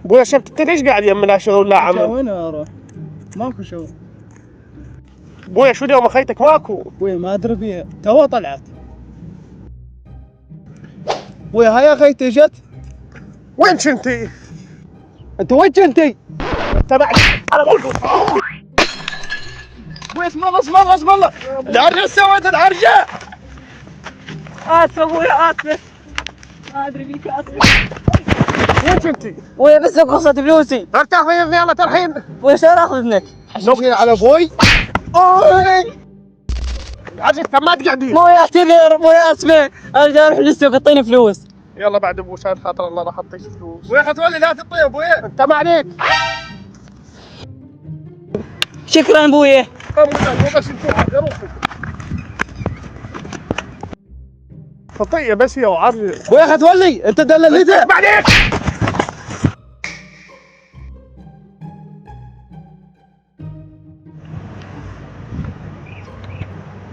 ابويا شفت انت ليش قاعد يم لا شغل لا عمل؟ وين اروح؟ ماكو شغل. ابويا شو اليوم اخيتك ماكو؟ ابويا ما ادري بيها تو طلعت. ابويا هاي اخيتي جت. وين كنتي؟ انت وين كنتي؟ تبعك انا موجود. ابويا اسم الله العرجه سويت العرجه. اسف ابويا اسف. ما ادري بيك اسف. وين كنتي؟ ابويا بس قصة فلوسي. ارتاح ويا يلا ترحين. ابويا شلون اخذ منك؟ حسبني على ابوي. العرجه ما تقعدين. ابويا اعتذر ابويا اسف. انا جاي اروح للسوق اعطيني فلوس. يلا بعد ابو شاد خاطر الله راح اعطيك فلوس. ابويا خذولي لا تطيب ابويا. انت ما عليك. شكرا ابويا. مو بس انتوا روحوا. خطيه بس هي وعرجه. ابويا خذولي انت دللتها. ما عليك.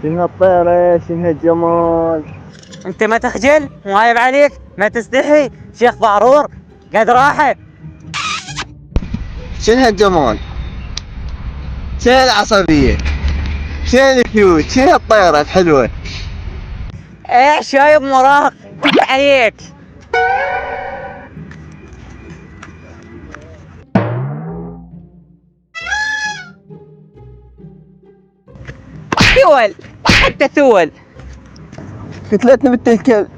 شنو الطيرة شنو الجمال. انت ما تخجل؟ مو عيب عليك؟ ما تستحي؟ شيخ ضعرور قد راحت. شنو هالجمال، شنو العصبية، شنو الكيوت، شنو الطيرة الحلوة. ايه شايب مراهق عليك. ثول حتى ثول. قتلتني بنت الكلب.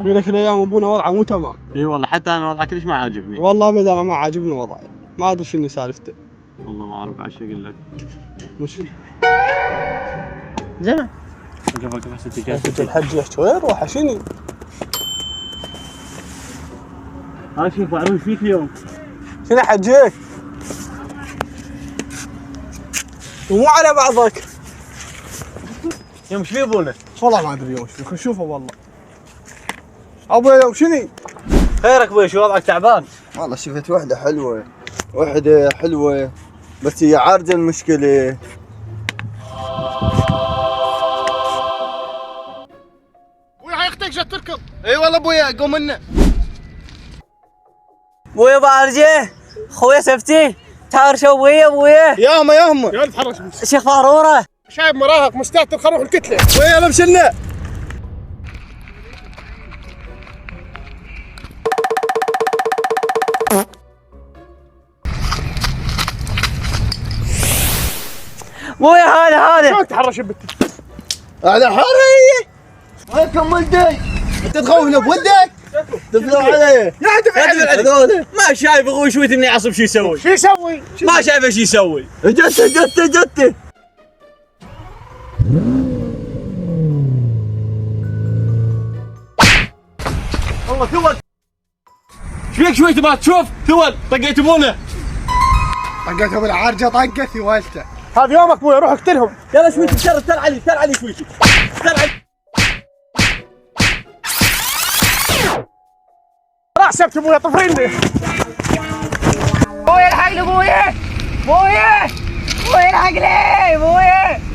لك الايام ابونا وضعه مو تمام. اي والله حتى انا وضعك ليش ما عاجبني؟ والله ابدا ما عاجبني وضعي. ما ادري شنو سالفته. والله ما اعرف عايش اقول لك. مش زين اشوفك بس انت كنت الحج وين وحشني. ها شوف ايش فيك اليوم؟ شنو حجيك؟ ومو على بعضك. يوم ايش في ابونا؟ والله ما ادري يوم شنو شوفه والله. ابويا يوم شنو؟ خيرك ابوي شو وضعك تعبان؟ والله شفت وحدة حلوة، وحدة حلوة بس هي عارجة المشكلة. ويا اختك جت تركض. اي والله ابويا قوم منه. ابويا بعرجه خويا سفتي تهرشوا ابويا. ياما يلا تحرش. شيخ ضعروره شايب مراهق مستهتر خروح الكتله. ابويا يلا مشلنا. ابويا هذا شلون تحرش بنتي؟ على حالي. وينكم ولدي؟ انت تخوفنا بولدك؟ تفلوا علي. يا دفع هذول ما شايف اخوي شوية اني عصب شو يسوي؟ شو يسوي؟ ما شايفه شو يسوي؟ جته. والله ثول ايش فيك شوي تبغى تشوف؟ ثول طقيت ابونا. طقته بالعارجه طقت في والته. هذا يومك ابويا روح اقتلهم. يلا شوي تر علي شوي تر علي. راح سبت ابويا طفريني. ابويا الحق لي ابويا الحق لي ابويا.